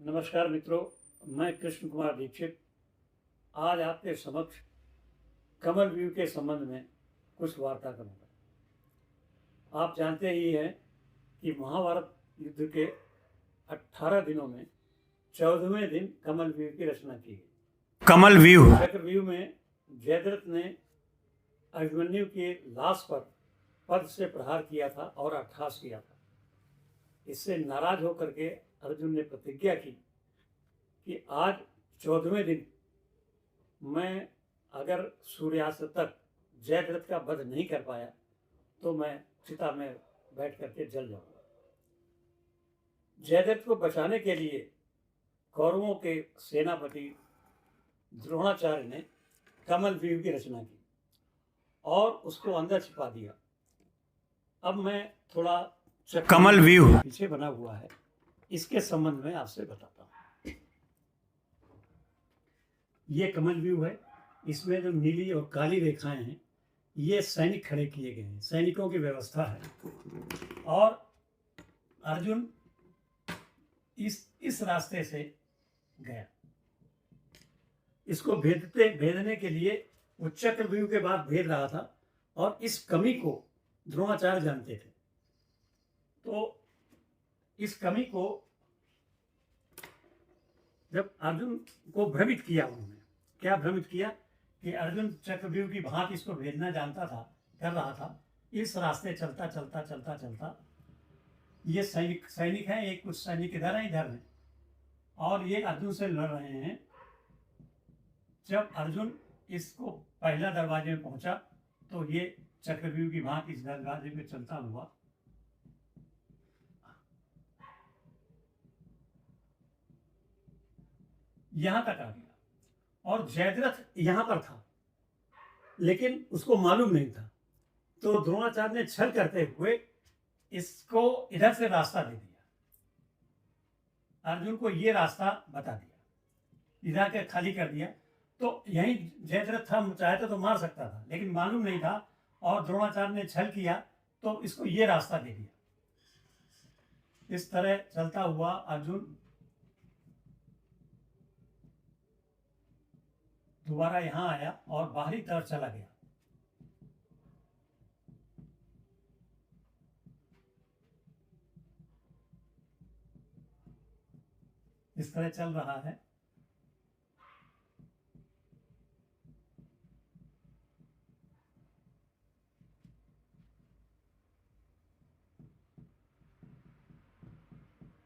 नमस्कार मित्रों, मैं कृष्ण कुमार दीक्षित आज आपके समक्ष कमल व्यू के संबंध में कुछ वार्ता करूँगा। आप जानते ही हैं कि महाभारत युद्ध के 18 दिनों में 14वें दिन कमल व्यू की रचना की गई। कमल व्यू चक्रव्यूह में जयद्रथ ने अभिमन्यु के लाश पर पद से प्रहार किया था और अट्ठास किया था। इससे नाराज होकर के अर्जुन ने प्रतिज्ञा की कि आज 14वें दिन मैं अगर सूर्यास्त तक जयद्रथ का वध नहीं कर पाया तो मैं चिता में बैठ करके जल जाऊंगा। जयद्रथ को बचाने के लिए कौरवों के सेनापति द्रोणाचार्य ने कमल व्यूह की रचना की और उसको अंदर छिपा दिया। अब मैं थोड़ा कमल व्यू पीछे बना हुआ है, इसके संबंध में आपसे बताता हूँ। ये कमल व्यू है। इसमें जो नीली और काली रेखाएं हैं ये सैनिक खड़े किए गए हैं, सैनिकों की व्यवस्था है। और अर्जुन इस रास्ते से गया। इसको भेदने के लिए वो चक्रव्यूह के बाद भेद रहा था और इस कमी को द्रोणाचार्य जानते थे। तो इस कमी को जब अर्जुन को भ्रमित किया, उन्होंने क्या भ्रमित किया कि अर्जुन चक्रव्यूह की भांति इसको भेजना जानता था, कर रहा था। इस रास्ते चलता चलता चलता चलता ये सैनिक हैं, एक कुछ सैनिक इधर हैं और ये अर्जुन से लड़ रहे हैं। जब अर्जुन इसको पहला दरवाजे में पहुंचा तो ये चक्रव्यूह की भांति इस दरवाजे में चलता हुआ यहां तक आ गया और जयद्रथ यहां पर था, लेकिन उसको मालूम नहीं था। तो द्रोणाचार्य ने छल करते हुए इसको इधर से रास्ता दे दिया, अर्जुन को ये रास्ता बता दिया, इधर के खाली कर दिया। तो यही जयद्रथ था, चाहता तो मार सकता था, लेकिन मालूम नहीं था और द्रोणाचार्य ने छल किया तो इसको ये रास्ता दे दिया। इस तरह चलता हुआ अर्जुन दोबारा यहां आया और बाहरी तरफ चला गया। इस तरह चल रहा है।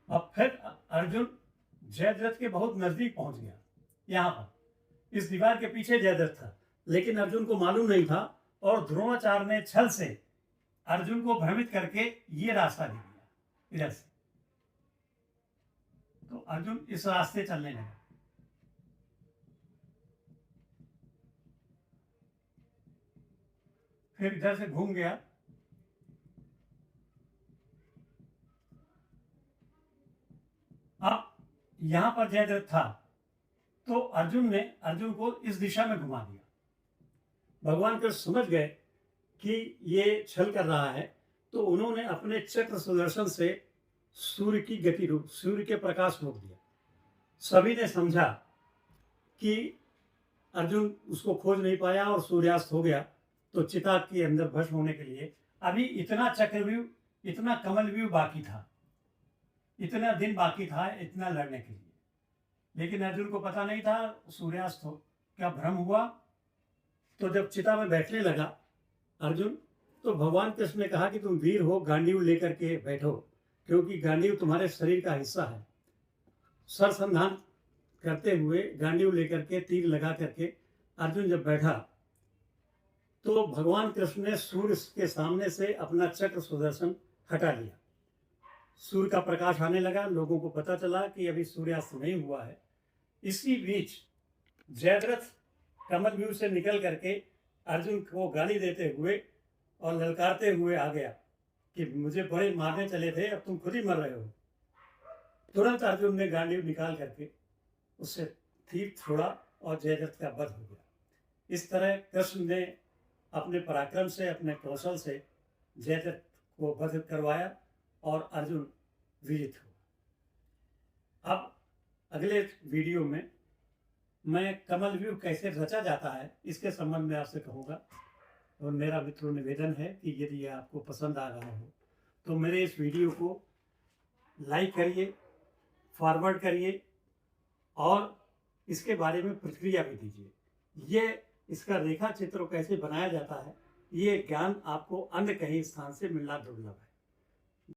अब फिर अर्जुन जयद्रथ के बहुत नजदीक पहुंच गया। यहां पर इस दीवार के पीछे जयद्रथ था, लेकिन अर्जुन को मालूम नहीं था और द्रोणाचार्य ने छल से अर्जुन को भ्रमित करके ये रास्ता दे दिया इधर से। तो अर्जुन इस रास्ते चलने लगा। फिर इधर से घूम गया। अब यहां पर जयद्रथ था तो अर्जुन को इस दिशा में घुमा दिया। भगवान कृष्ण समझ गए कि ये छल कर रहा है, तो उन्होंने अपने चक्र सुदर्शन से सूर्य की गति सूर्य के प्रकाश रोक दिया। सभी ने समझा कि अर्जुन उसको खोज नहीं पाया और सूर्यास्त हो गया, तो चिता के अंदर भस्म होने के लिए अभी इतना चक्रव्यूह, इतना कमल व्यू बाकी था, इतना दिन बाकी था इतना लड़ने के लिए। लेकिन अर्जुन को पता नहीं था सूर्यास्त हो क्या भ्रम हुआ। तो जब चिता में बैठने लगा अर्जुन, तो भगवान कृष्ण ने कहा कि तुम वीर हो, गांडीव लेकर के बैठो, क्योंकि गांडीव तुम्हारे शरीर का हिस्सा है। सरसंधान करते हुए गांडीव लेकर के तीर लगा करके अर्जुन जब बैठा तो भगवान कृष्ण ने सूर्य के सामने से अपना चक्र सुदर्शन हटा लिया। सूर्य का प्रकाश आने लगा, लोगों को पता चला कि अभी सूर्यास्त नहीं हुआ है। इसी बीच जयद्रथ कमल व्यू से निकल करके अर्जुन को गाली देते हुए और ललकारते हुए आ गया कि मुझे बड़े मारने चले थे, अब तुम खुद ही मर रहे हो। तुरंत अर्जुन ने गांडीव निकाल करके उससे तीर छोड़ा और जयद्रथ का वध हो गया। इस तरह कृष्ण ने अपने पराक्रम से, अपने कौशल से जयद्रथ को वध करवाया और अर्जुन विजित हुआ। अब अगले वीडियो में मैं कमल व्यू कैसे रचा जाता है इसके संबंध में आपसे कहूँगा। और मेरा मित्रों निवेदन है कि यदि ये आपको पसंद आ रहा हो तो मेरे इस वीडियो को लाइक करिए, फॉरवर्ड करिए और इसके बारे में प्रतिक्रिया भी दीजिए। ये इसका रेखा चित्र कैसे बनाया जाता है, ये ज्ञान आपको अन्य कहीं स्थान से मिलना दुर्लभ है।